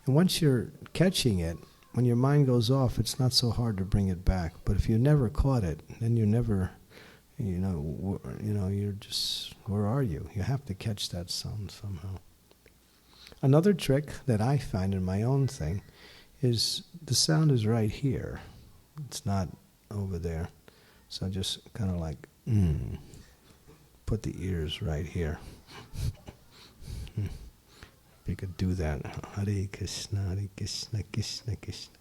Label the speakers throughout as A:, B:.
A: And once you're catching it, when your mind goes off, it's not so hard to bring it back. But if you never caught it, then you never, you're just, where are you? You have to catch that sound somehow. Another trick that I find in my own thing is the sound is right here. It's not over there. So just kind of like, put the ears right here. You could do that. Hare Krishna, Krishna, Krishna.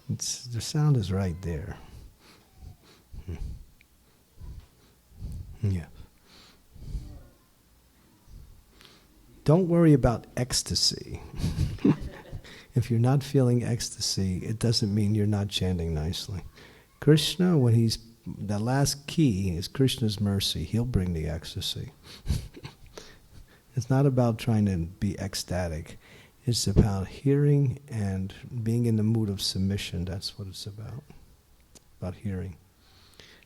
A: The sound is right there. Yeah. Don't worry about ecstasy. If you're not feeling ecstasy, it doesn't mean you're not chanting nicely. Krishna, when the last key is Krishna's mercy, he'll bring the ecstasy. It's not about trying to be ecstatic. It's about hearing and being in the mood of submission. That's what it's about hearing.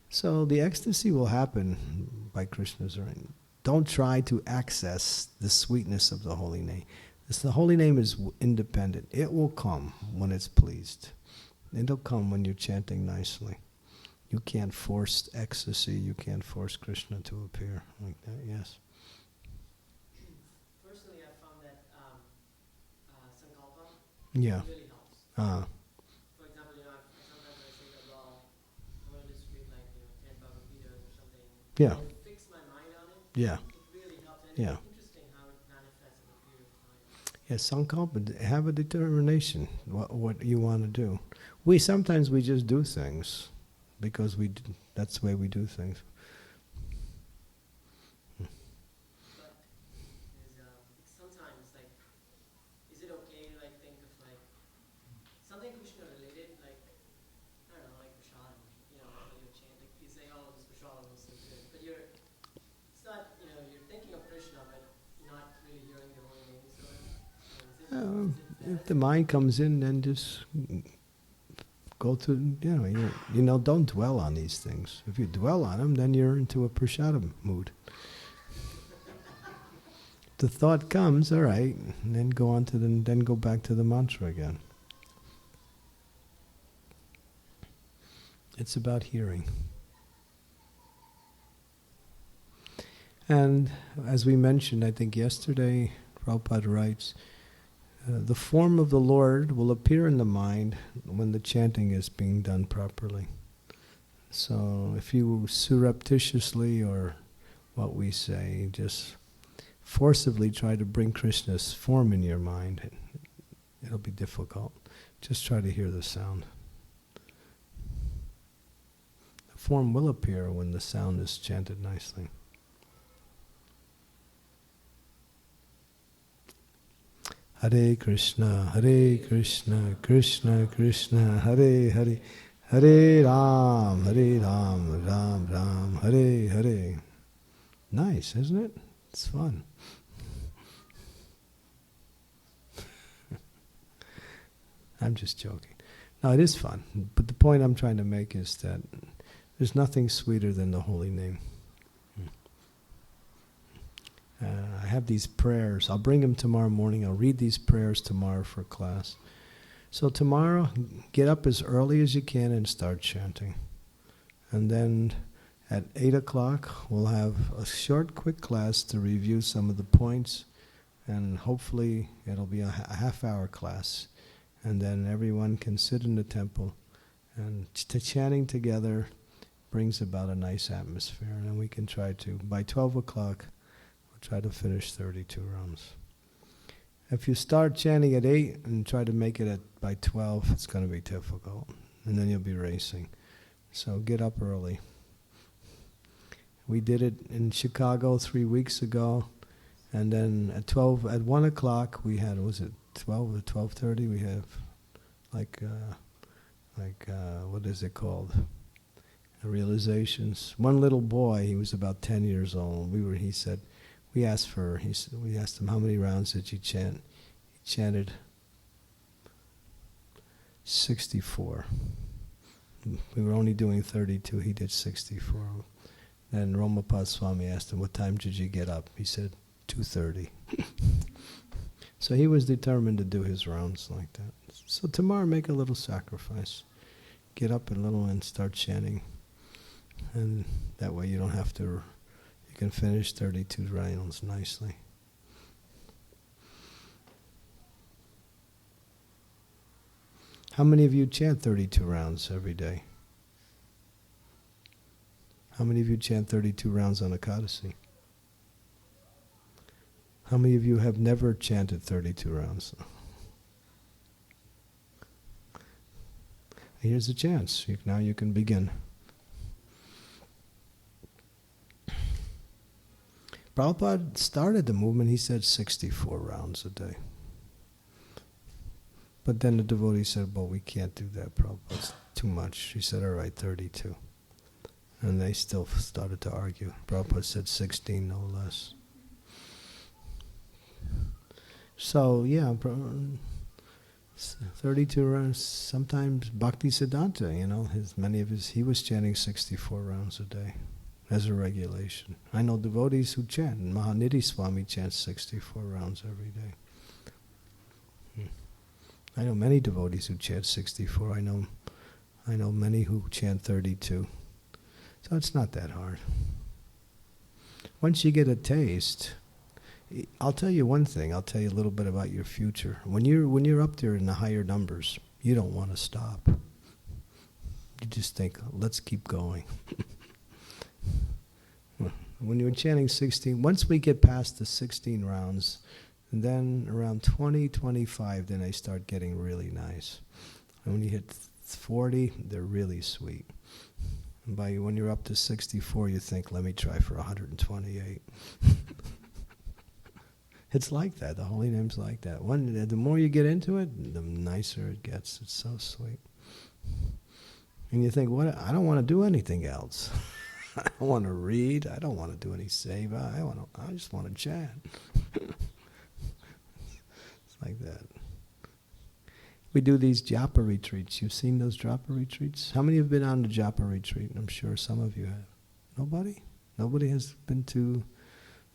A: So the ecstasy will happen by Krishna's reign. Don't try to access the sweetness of the holy name. The holy name is independent. It will come when it's pleased. It'll come when you're chanting nicely. You can't force ecstasy. You can't force Krishna to appear like that. Yes.
B: Personally, I found that sankalpa
A: Yeah.
B: really helps. For example, sometimes I say that, well, I'm going to just read 10 Bhagavad Gita or something.
A: Yeah.
B: And fix my mind on it.
A: Yeah.
B: It really helps. And
A: Yeah.
B: it's interesting how it manifests in a period of time.
A: Yes, sankalpa, have a determination what you want to do. Sometimes we just do things because that's the way we do things.
B: But sometimes, is it okay to think of something Krishna related, I don't know, like prashadam, when you're chanting, you say, oh, this prashadam is so good, but it's not, you're thinking of Krishna, but not really hearing the holy name, so
A: If the mind comes in, then just go to, don't dwell on these things. If you dwell on them, then you're into a prasadam mood. The thought comes, all right, and then then go back to the mantra again. It's about hearing. And as we mentioned, I think yesterday, Prabhupada writes, the form of the Lord will appear in the mind when the chanting is being done properly. So if you surreptitiously, or what we say, just forcibly try to bring Krishna's form in your mind, it'll be difficult. Just try to hear the sound. The form will appear when the sound is chanted nicely. Hare Krishna, Krishna Krishna, Hare Hare, Hare Ram, Ram Ram, Hare Hare. Nice, isn't it? It's fun. I'm just joking. No, it is fun. But the point I'm trying to make is that there's nothing sweeter than the holy name. I have these prayers. I'll bring them tomorrow morning. I'll read these prayers tomorrow for class. So tomorrow, get up as early as you can and start chanting. And then at 8 o'clock, we'll have a short, quick class to review some of the points. And hopefully it'll be a half-hour class. And then everyone can sit in the temple. And chanting together brings about a nice atmosphere. And then we can try to, by 12 o'clock, try to finish 32 rounds. If you start chanting at 8 and try to make it by 12, it's going to be difficult. And then you'll be racing. So get up early. We did it in Chicago 3 weeks ago. And then at 1 o'clock we had, was it 12 or 12:30? We have what is it called? Realizations. One little boy, he was about 10 years old. We asked him, how many rounds did you chant? He chanted 64. We were only doing 32, he did 64. Then Romapad Swami asked him, what time did you get up? He said, 2:30. So he was determined to do his rounds like that. So tomorrow make a little sacrifice. Get up a little and start chanting. And that way you don't have to, you can finish 32 rounds nicely. How many of you chant 32 rounds every day? How many of you chant 32 rounds on Ekadasi? How many of you have never chanted 32 rounds? Here's a chance. Now you can begin. Prabhupada started the movement, he said 64 rounds a day. But then the devotee said, well, we can't do that, Prabhupada, it's too much. He said, all right, 32. And they still started to argue. Prabhupada said 16, no less. So, yeah, 32 rounds. Sometimes Bhakti Siddhanta, he was chanting 64 rounds a day as a regulation. I know devotees who chant. Mahanidhi Swami chants 64 rounds every day. I know many devotees who chant 64. I know many who chant 32. So it's not that hard. Once you get a taste, I'll tell you one thing. I'll tell you a little bit about your future. When you're up there in the higher numbers, you don't want to stop. You just think, let's keep going. When you're chanting 16, once we get past the 16 rounds, and then around 20, 25, then they start getting really nice. And when you hit 40, they're really sweet. And when you're up to 64, you think, let me try for 128. It's like that. The holy name's like that. The more you get into it, the nicer it gets. It's so sweet. And you think, what? I don't want to do anything else. I don't want to read. I don't want to do any seva. I just want to chant. It's like that. We do these Japa retreats. You've seen those Japa retreats? How many have been on the Japa retreat? I'm sure some of you have. Nobody? Nobody has been to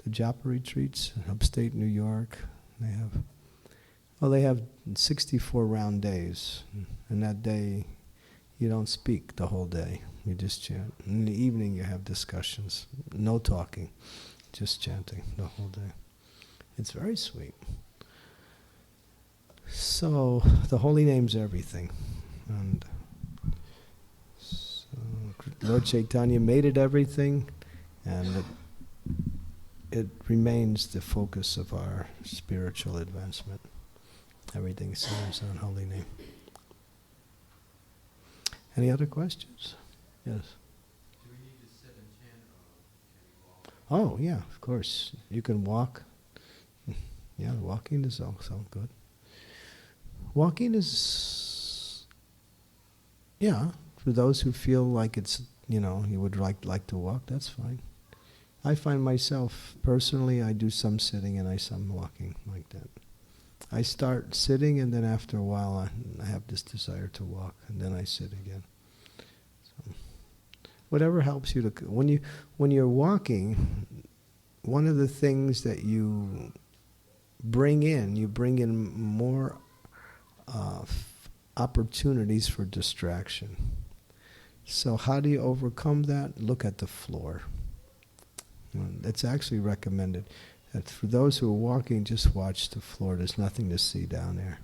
A: the Japa retreats in upstate New York? They have 64 round days. And that day, you don't speak the whole day. You just chant. In the evening, you have discussions. No talking. Just chanting the whole day. It's very sweet. So, the holy name's everything. And so Lord Chaitanya made it everything, and it remains the focus of our spiritual advancement. Everything centers on holy name. Any other questions? Yes.
C: Do we need to sit and chant, or can we walk?
A: Oh, yeah, of course. You can walk. Yeah, walking is also good. Walking is, for those who feel like it's, you would like to walk, that's fine. I find myself, personally, I do some sitting and some walking like that. I start sitting and then after a while I have this desire to walk and then I sit again. So, whatever helps you to, when you're walking, one of the things that you bring in more opportunities for distraction. So how do you overcome that? Look at the floor. It's actually recommended that for those who are walking, just watch the floor. There's nothing to see down there.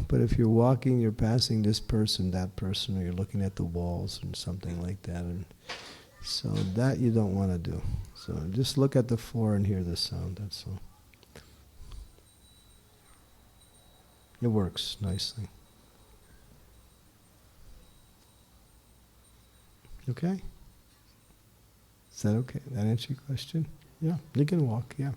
A: But if you're walking, you're passing this person, that person, or you're looking at the walls and something like that. And so that you don't want to do. So just look at the floor and hear the sound, that's all. It works nicely. Okay? Is that okay? That answer your question? Yeah, you can walk, yeah.